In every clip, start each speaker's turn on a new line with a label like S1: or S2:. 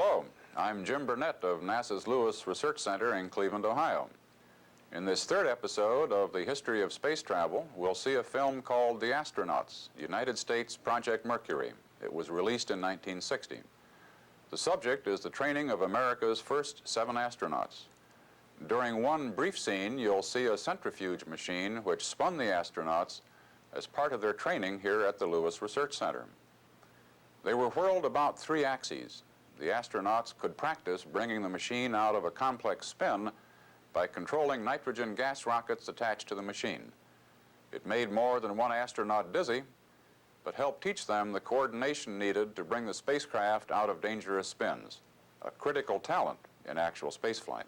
S1: Hello, I'm Jim Burnett of NASA's Lewis Research Center in Cleveland, Ohio. In this third episode of the history of space travel, we'll see a film called The Astronauts, United States Project Mercury. It was released in 1960. The subject is the training of America's first 7 astronauts. During one brief scene, you'll see a centrifuge machine which spun the astronauts as part of their training here at the Lewis Research Center. They were whirled about 3 axes. The astronauts could practice bringing the machine out of a complex spin by controlling nitrogen gas rockets attached to the machine. It made more than one astronaut dizzy, but helped teach them the coordination needed to bring the spacecraft out of dangerous spins, a critical talent in actual spaceflight.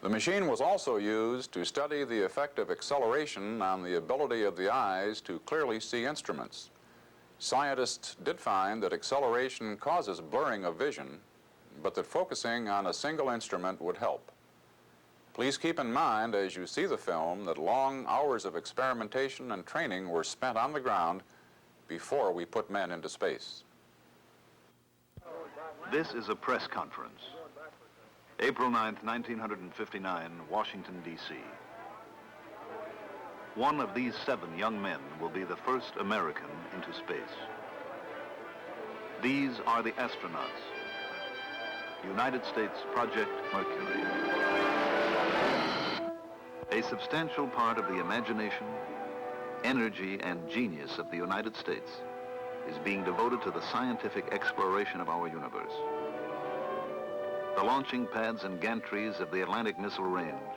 S1: The machine was also used to study the effect of acceleration on the ability of the eyes to clearly see instruments. Scientists did find that acceleration causes blurring of vision, but that focusing on a single instrument would help. Please keep in mind as you see the film that long hours of experimentation and training were spent on the ground before we put men into space.
S2: This is a press conference. April 9th, 1959, Washington, D.C. One of these 7 young men will be the first American into space. These are the astronauts. United States Project Mercury. A substantial part of the imagination, energy, and genius of the United States is being devoted to the scientific exploration of our universe. The launching pads and gantries of the Atlantic Missile Range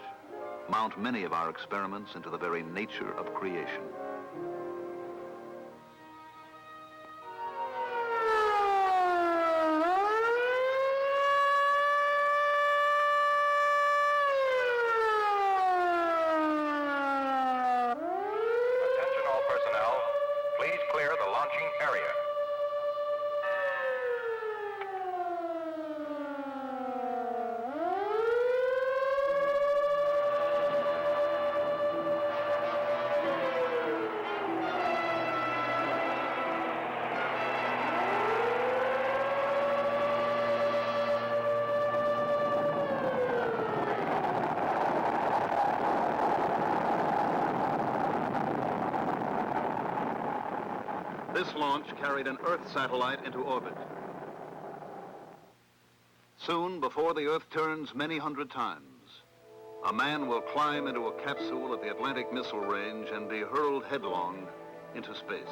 S2: mount many of our experiments into the very nature of creation.
S3: Attention all personnel, please clear the launching area.
S2: This launch carried an Earth satellite into orbit. Soon, before the Earth turns many hundred times, a man will climb into a capsule at the Atlantic Missile Range and be hurled headlong into space.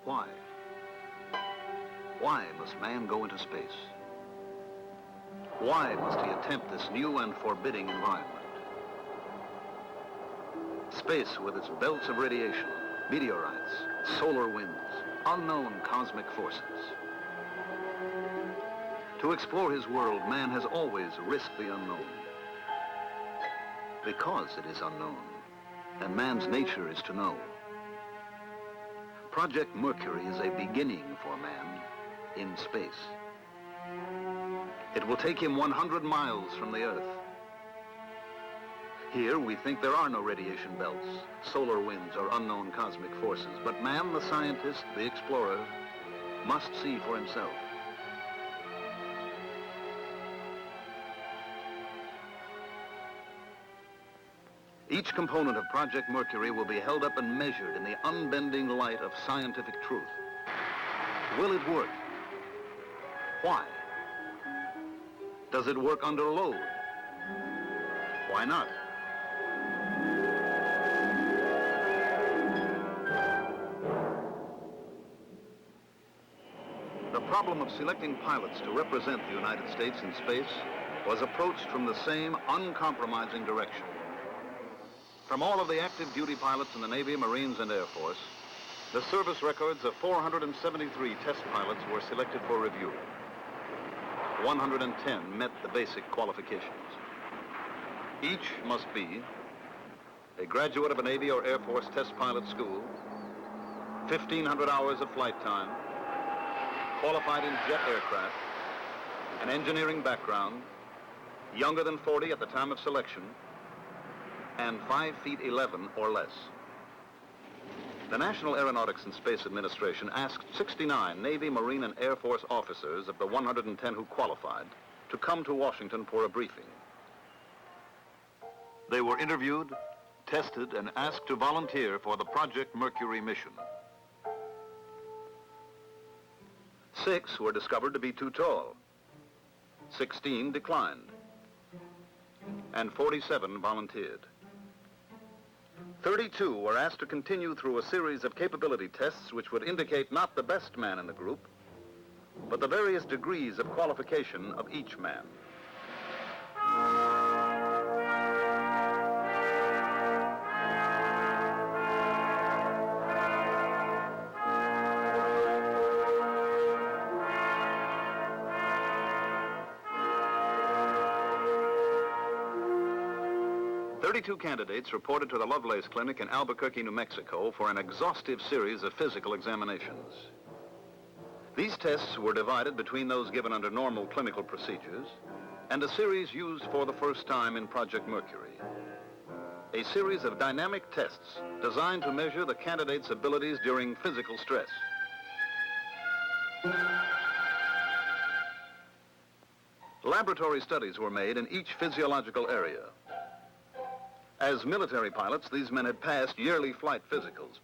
S2: Why? Why must man go into space? Why must he attempt this new and forbidding environment? Space with its belts of radiation, meteorites, solar winds, unknown cosmic forces. To explore his world, man has always risked the unknown. Because it is unknown, and man's nature is to know. Project Mercury is a beginning for man in space. It will take him 100 miles from the Earth. Here, we think there are no radiation belts, solar winds, or unknown cosmic forces, but man, the scientist, the explorer, must see for himself. Each component of Project Mercury will be held up and measured in the unbending light of scientific truth. Will it work? Why? Does it work under load? Why not? The problem of selecting pilots to represent the United States in space was approached from the same uncompromising direction. From all of the active duty pilots in the Navy, Marines, and Air Force, the service records of 473 test pilots were selected for review. 110 met the basic qualifications. Each must be a graduate of a Navy or Air Force test pilot school, 1,500 hours of flight time, qualified in jet aircraft, an engineering background, younger than 40 at the time of selection, and 5 feet 11 or less. The National Aeronautics and Space Administration asked 69 Navy, Marine, and Air Force officers of the 110 who qualified to come to Washington for a briefing. They were interviewed, tested, and asked to volunteer for the Project Mercury mission. 6 were discovered to be too tall. 16 declined, and 47 volunteered. 32 were asked to continue through a series of capability tests which would indicate not the best man in the group, but the various degrees of qualification of each man. Two candidates reported to the Lovelace Clinic in Albuquerque, New Mexico for an exhaustive series of physical examinations. These tests were divided between those given under normal clinical procedures and a series used for the first time in Project Mercury. A series of dynamic tests designed to measure the candidates' abilities during physical stress. Laboratory studies were made in each physiological area. As military pilots, these men had passed yearly flight physicals.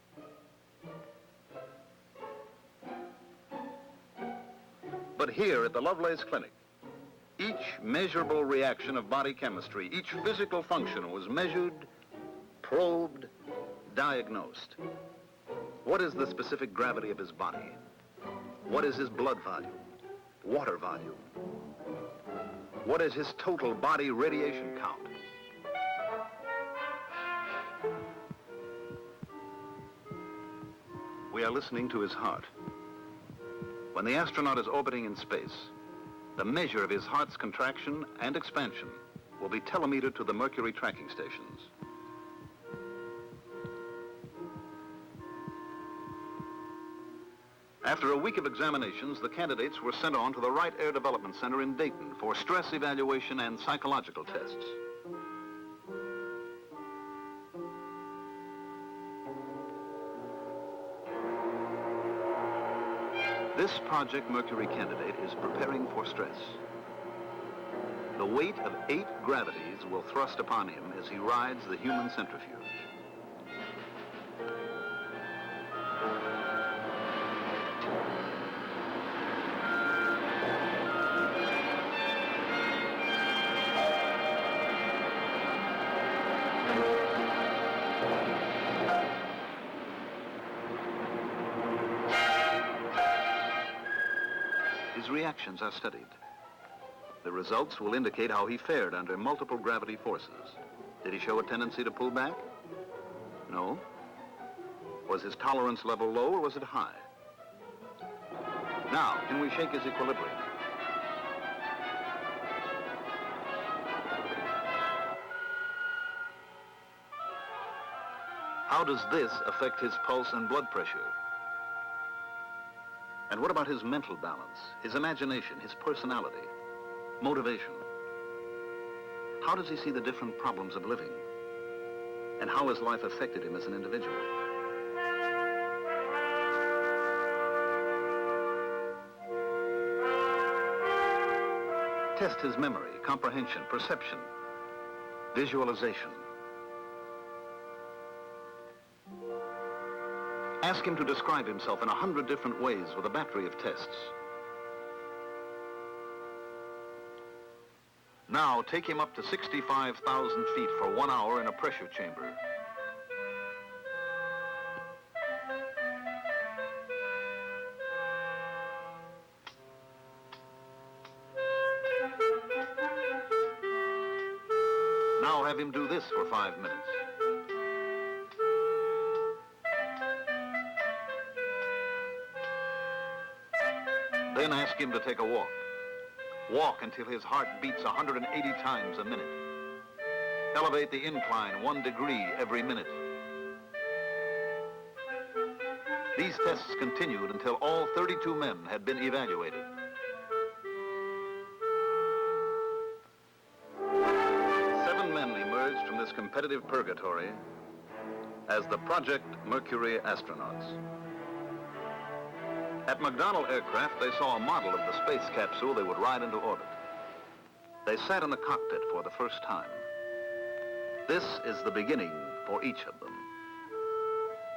S2: But here at the Lovelace Clinic, each measurable reaction of body chemistry, each physical function was measured, probed, diagnosed. What is the specific gravity of his body? What is his blood volume, water volume? What is his total body radiation count? We are listening to his heart. When the astronaut is orbiting in space, the measure of his heart's contraction and expansion will be telemetered to the Mercury tracking stations. After a week of examinations, the candidates were sent on to the Wright Air Development Center in Dayton for stress evaluation and psychological tests. This Project Mercury candidate is preparing for stress. The weight of 8 gravities will thrust upon him as he rides the human centrifuge. His reactions are studied. The results will indicate how he fared under multiple gravity forces. Did he show a tendency to pull back? No. Was his tolerance level low or was it high? Now, can we shake his equilibrium? How does this affect his pulse and blood pressure? And what about his mental balance, his imagination, his personality, motivation? How does he see the different problems of living? And how has life affected him as an individual? Test his memory, comprehension, perception, visualization. Ask him to describe himself in 100 different ways with a battery of tests. Now, take him up to 65,000 feet for 1 hour in a pressure chamber. Now have him do this for 5 minutes. Then ask him to take a walk. Walk until his heart beats 180 times a minute. Elevate the incline 1 degree every minute. These tests continued until all 32 men had been evaluated. competitive purgatory as the Project Mercury astronauts. At McDonnell Aircraft, they saw a model of the space capsule they would ride into orbit. They sat in the cockpit for the first time. This is the beginning for each of them.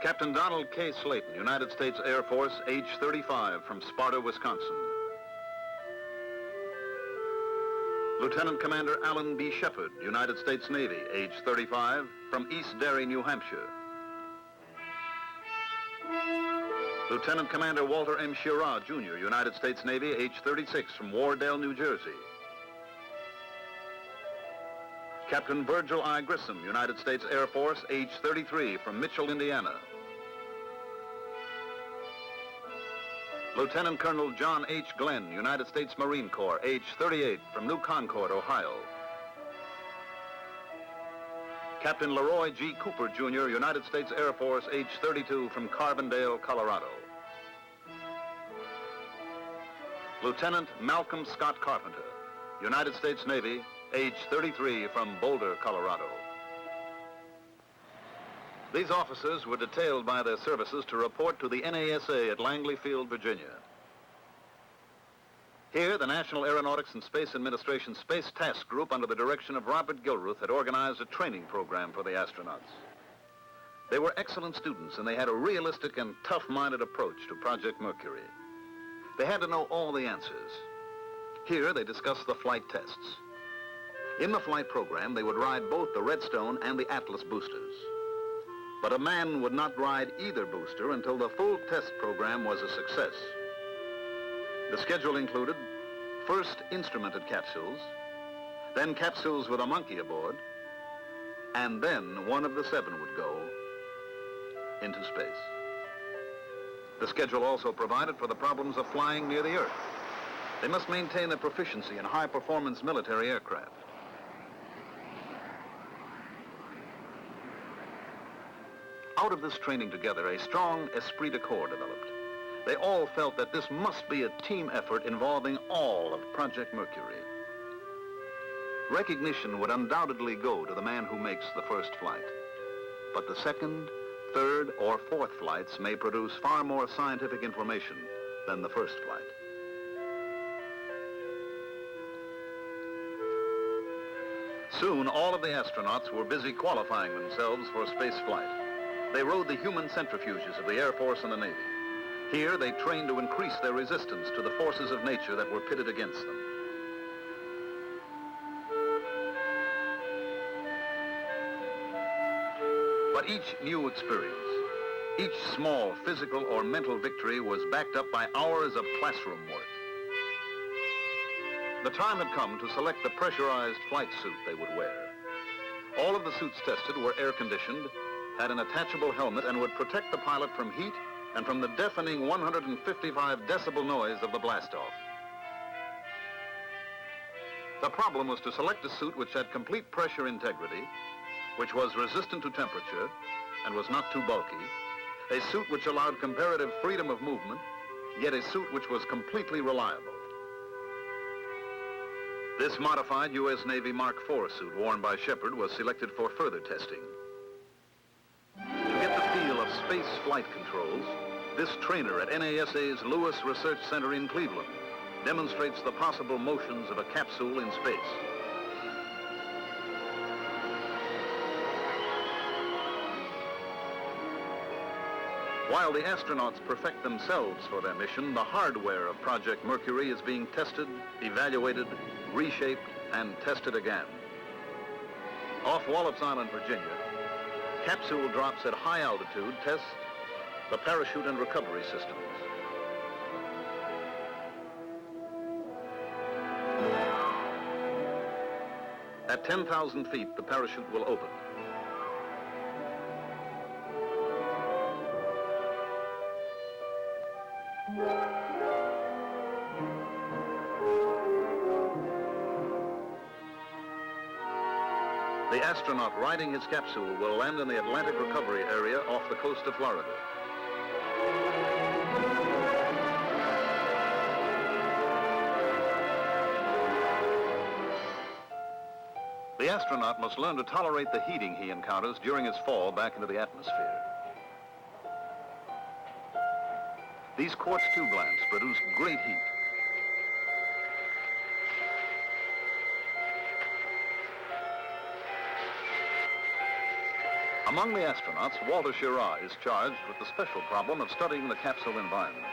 S2: Captain Donald K. Slayton, United States Air Force, age 35, from Sparta, Wisconsin. Lieutenant Commander Alan B. Shepard, United States Navy, age 35, from East Derry, New Hampshire. Lieutenant Commander Walter M. Schirra, Jr., United States Navy, age 36, from Wardale, New Jersey. Captain Virgil I. Grissom, United States Air Force, age 33, from Mitchell, Indiana. Lieutenant Colonel John H. Glenn, United States Marine Corps, age 38, from New Concord, Ohio. Captain Leroy G. Cooper, Jr., United States Air Force, age 32, from Carbondale, Colorado. Lieutenant Malcolm Scott Carpenter, United States Navy, age 33, from Boulder, Colorado. These officers were detailed by their services to report to the NASA at Langley Field, Virginia. Here, the National Aeronautics and Space Administration Space Task Group, under the direction of Robert Gilruth, had organized a training program for the astronauts. They were excellent students, and they had a realistic and tough-minded approach to Project Mercury. They had to know all the answers. Here, they discussed the flight tests. In the flight program, they would ride both the Redstone and the Atlas boosters. But a man would not ride either booster until the full test program was a success. The schedule included first instrumented capsules, then capsules with a monkey aboard, and then one of the 7 would go into space. The schedule also provided for the problems of flying near the Earth. They must maintain their proficiency in high-performance military aircraft. Out of this training together, a strong esprit de corps developed. They all felt that this must be a team effort involving all of Project Mercury. Recognition would undoubtedly go to the man who makes the first flight. But the second, third, or fourth flights may produce far more scientific information than the first flight. Soon, all of the astronauts were busy qualifying themselves for space flight. They rode the human centrifuges of the Air Force and the Navy. Here, they trained to increase their resistance to the forces of nature that were pitted against them. But each new experience, each small physical or mental victory was backed up by hours of classroom work. The time had come to select the pressurized flight suit they would wear. All of the suits tested were air-conditioned, had an attachable helmet, and would protect the pilot from heat and from the deafening 155 decibel noise of the blastoff. The problem was to select a suit which had complete pressure integrity, which was resistant to temperature and was not too bulky, a suit which allowed comparative freedom of movement, yet a suit which was completely reliable. This modified U.S. Navy Mark IV suit worn by Shepard was selected for further testing. To get the feel of space flight controls, this trainer at NASA's Lewis Research Center in Cleveland demonstrates the possible motions of a capsule in space. While the astronauts perfect themselves for their mission, the hardware of Project Mercury is being tested, evaluated, reshaped, and tested again. Off Wallops Island, Virginia, capsule drops at high altitude test the parachute and recovery systems. At 10,000 feet, the parachute will open. The astronaut riding his capsule will land in the Atlantic recovery area off the coast of Florida. The astronaut must learn to tolerate the heating he encounters during his fall back into the atmosphere. These quartz tube lamps produce great heat. Among the astronauts, Walter Schirra is charged with the special problem of studying the capsule environment.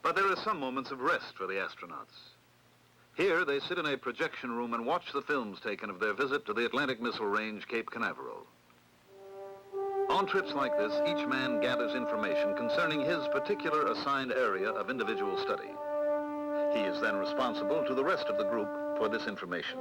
S2: But there are some moments of rest for the astronauts. Here, they sit in a projection room and watch the films taken of their visit to the Atlantic Missile Range, Cape Canaveral. On trips like this, each man gathers information concerning his particular assigned area of individual study. He is then responsible to the rest of the group for this information.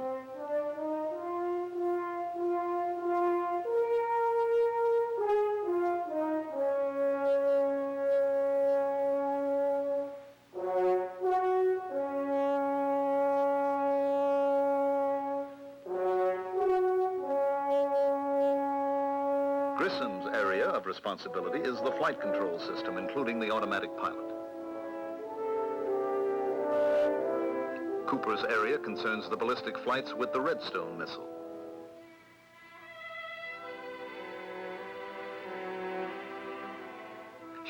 S2: Grissom's area of responsibility is the flight control system, including the automatic pilot. Cooper's area concerns the ballistic flights with the Redstone missile.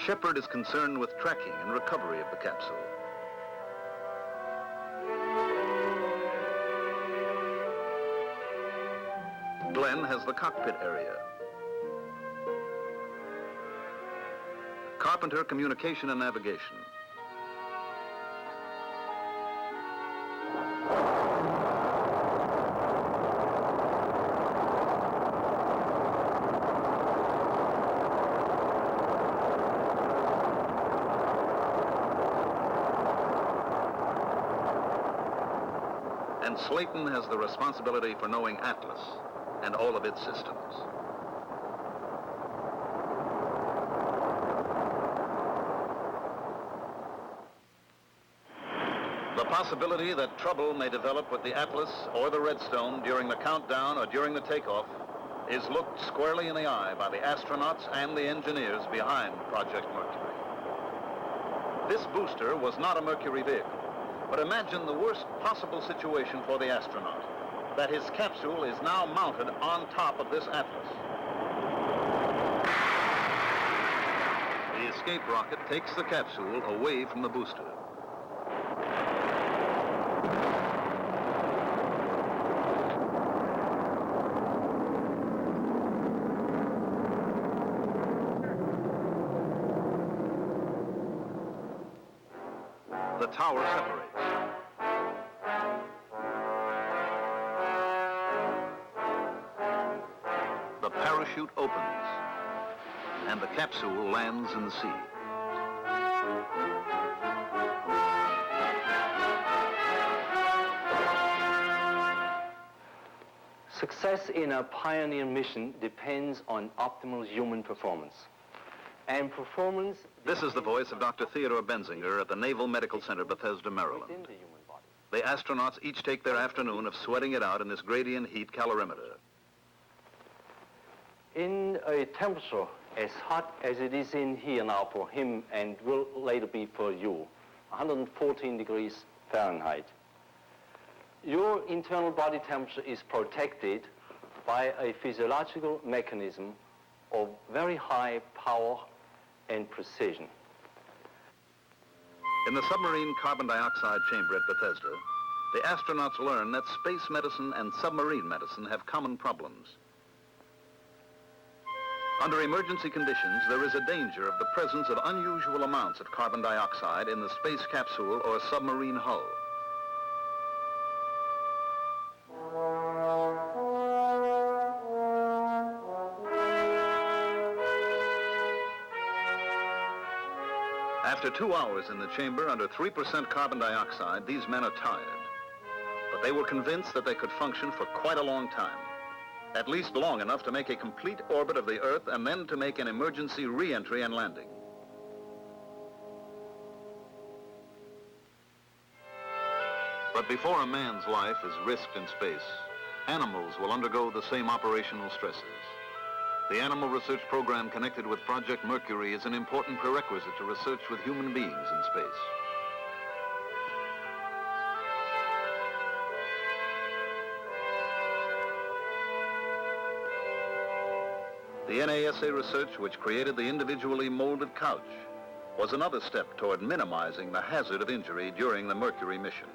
S2: Shepard is concerned with tracking and recovery of the capsule. Glenn has the cockpit area. Carpenter, communication and navigation. And Slayton has the responsibility for knowing Atlas and all of its systems. The possibility that trouble may develop with the Atlas or the Redstone during the countdown or during the takeoff is looked squarely in the eye by the astronauts and the engineers behind Project Mercury. This booster was not a Mercury vehicle, but imagine the worst possible situation for the astronaut, that his capsule is now mounted on top of this Atlas. The escape rocket takes the capsule away from the booster. The tower separates. The parachute opens, and the capsule lands in the sea.
S4: Success in a pioneer mission depends on optimal human performance. And performance...
S2: This is the voice of Dr. Theodore Benzinger at the Naval Medical Center, Bethesda, Maryland.
S4: within the human body.
S2: The astronauts each take their afternoon of sweating it out in this gradient heat calorimeter.
S4: In a temperature as hot as it is in here now for him and will later be for you, 114 degrees Fahrenheit, your internal body temperature is protected by a physiological mechanism of very high power and precision.
S2: In the submarine carbon dioxide chamber at Bethesda, the astronauts learn that space medicine and submarine medicine have common problems. Under emergency conditions, there is a danger of the presence of unusual amounts of carbon dioxide in the space capsule or submarine hull. After 2 hours in the chamber under 3% carbon dioxide, these men are tired. But they were convinced that they could function for quite a long time. At least long enough to make a complete orbit of the Earth and then to make an emergency re-entry and landing. But before a man's life is risked in space, animals will undergo the same operational stresses. The animal research program connected with Project Mercury is an important prerequisite to research with human beings in space. The NASA research, which created the individually molded couch, was another step toward minimizing the hazard of injury during the Mercury mission.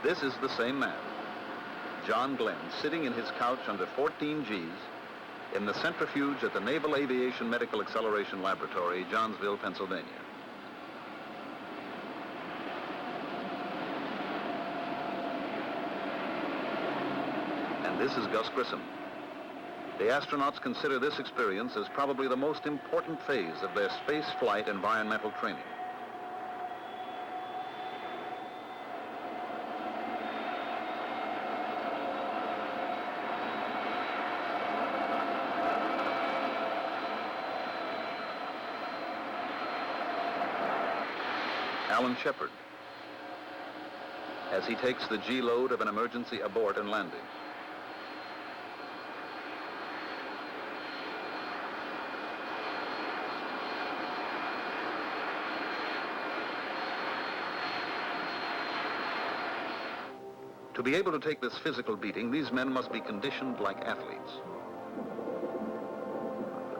S2: This is the same man, John Glenn, sitting in his couch under 14 Gs in the centrifuge at the Naval Aviation Medical Acceleration Laboratory, Johnsville, Pennsylvania. And this is Gus Grissom. The astronauts consider this experience as probably the most important phase of their space flight environmental training. Alan Shepard, as he takes the G-load of an emergency abort and landing. To be able to take this physical beating, these men must be conditioned like athletes.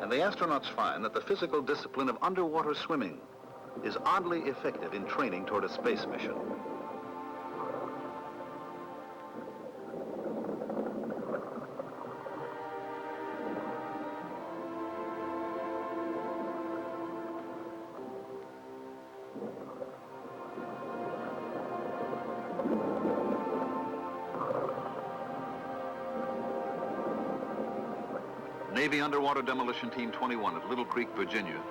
S2: And the astronauts find that the physical discipline of underwater swimming is oddly effective in training toward a space mission. Navy Underwater Demolition Team 21 at Little Creek, Virginia,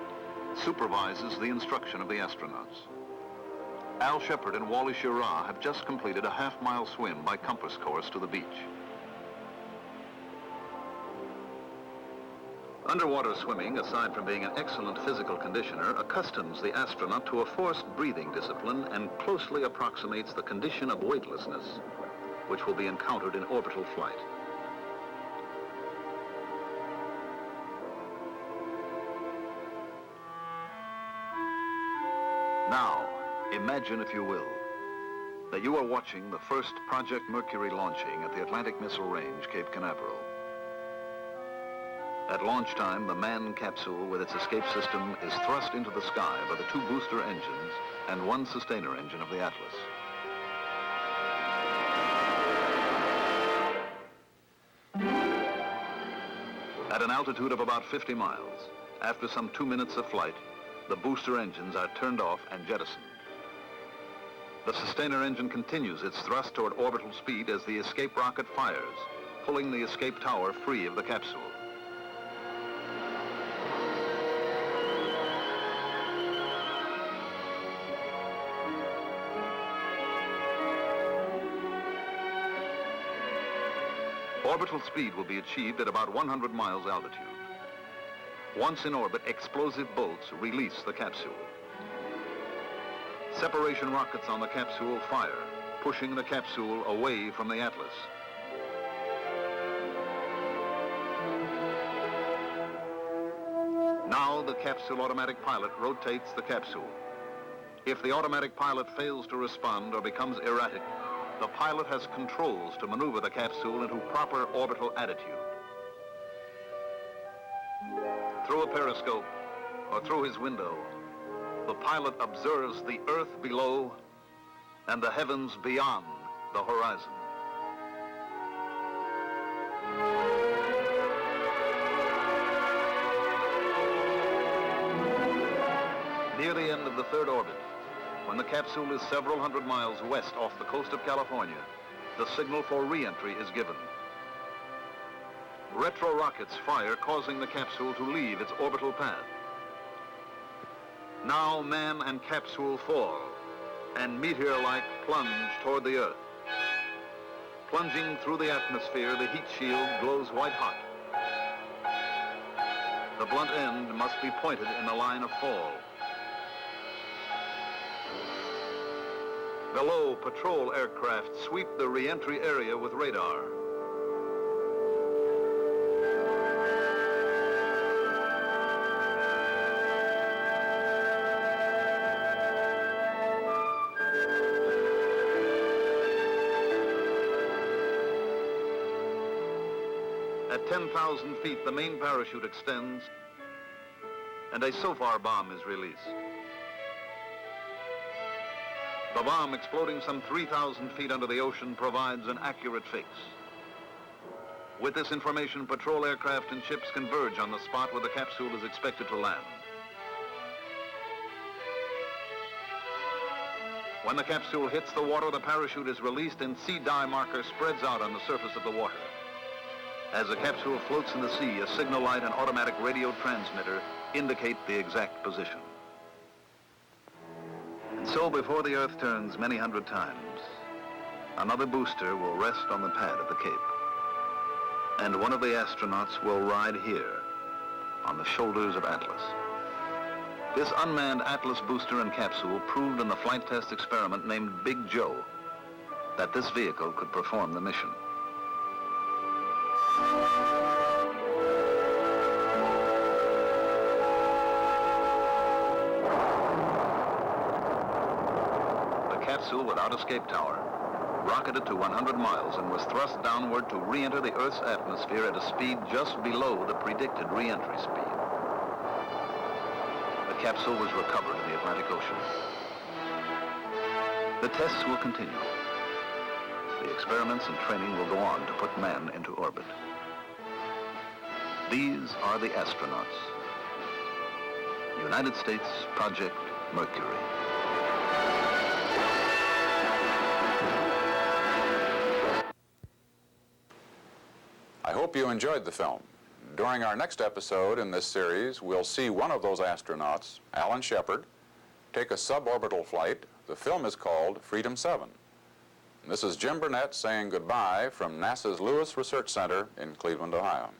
S2: supervises the instruction of the astronauts. Al Shepard and Wally Schirra have just completed a half-mile swim by compass course to the beach. Underwater swimming, aside from being an excellent physical conditioner, accustoms the astronaut to a forced breathing discipline and closely approximates the condition of weightlessness, which will be encountered in orbital flight. Now, imagine, if you will, that you are watching the first Project Mercury launching at the Atlantic Missile Range, Cape Canaveral. At launch time, the manned capsule with its escape system is thrust into the sky by the 2 booster engines and 1 sustainer engine of the Atlas. At an altitude of about 50 miles, after some 2 minutes of flight, the booster engines are turned off and jettisoned. The sustainer engine continues its thrust toward orbital speed as the escape rocket fires, pulling the escape tower free of the capsule. Orbital speed will be achieved at about 100 miles altitude. Once in orbit, explosive bolts release the capsule. Separation rockets on the capsule fire, pushing the capsule away from the Atlas. Now the capsule automatic pilot rotates the capsule. If the automatic pilot fails to respond or becomes erratic, the pilot has controls to maneuver the capsule into proper orbital attitude. Through a periscope or through his window, the pilot observes the earth below and the heavens beyond the horizon. Near the end of the 3rd orbit, when the capsule is several hundred miles west off the coast of California, the signal for re-entry is given. Retro rockets fire, causing the capsule to leave its orbital path. Now man and capsule fall, and meteor-like plunge toward the Earth. Plunging through the atmosphere, the heat shield glows white hot. The blunt end must be pointed in the line of fall. Below, patrol aircraft sweep the re-entry area with radar. At 10,000 feet, the main parachute extends and a SOFAR bomb is released. The bomb, exploding some 3,000 feet under the ocean, provides an accurate fix. With this information, patrol aircraft and ships converge on the spot where the capsule is expected to land. When the capsule hits the water, the parachute is released and sea dye marker spreads out on the surface of the water. As the capsule floats in the sea, a signal light and automatic radio transmitter indicate the exact position. And so before the Earth turns many hundred times, another booster will rest on the pad at the Cape. And one of the astronauts will ride here on the shoulders of Atlas. This unmanned Atlas booster and capsule proved in the flight test experiment named Big Joe that this vehicle could perform the mission. The capsule without escape tower rocketed to 100 miles and was thrust downward to re-enter the Earth's atmosphere at a speed just below the predicted re-entry speed. The capsule was recovered in the Atlantic Ocean. The tests will continue. The experiments and training will go on to put man into orbit. These are the astronauts. United States Project Mercury.
S1: I hope you enjoyed the film. During our next episode in this series, we'll see one of those astronauts, Alan Shepard, take a suborbital flight. The film is called Freedom 7. This is Jim Burnett saying goodbye from NASA's Lewis Research Center in Cleveland, Ohio.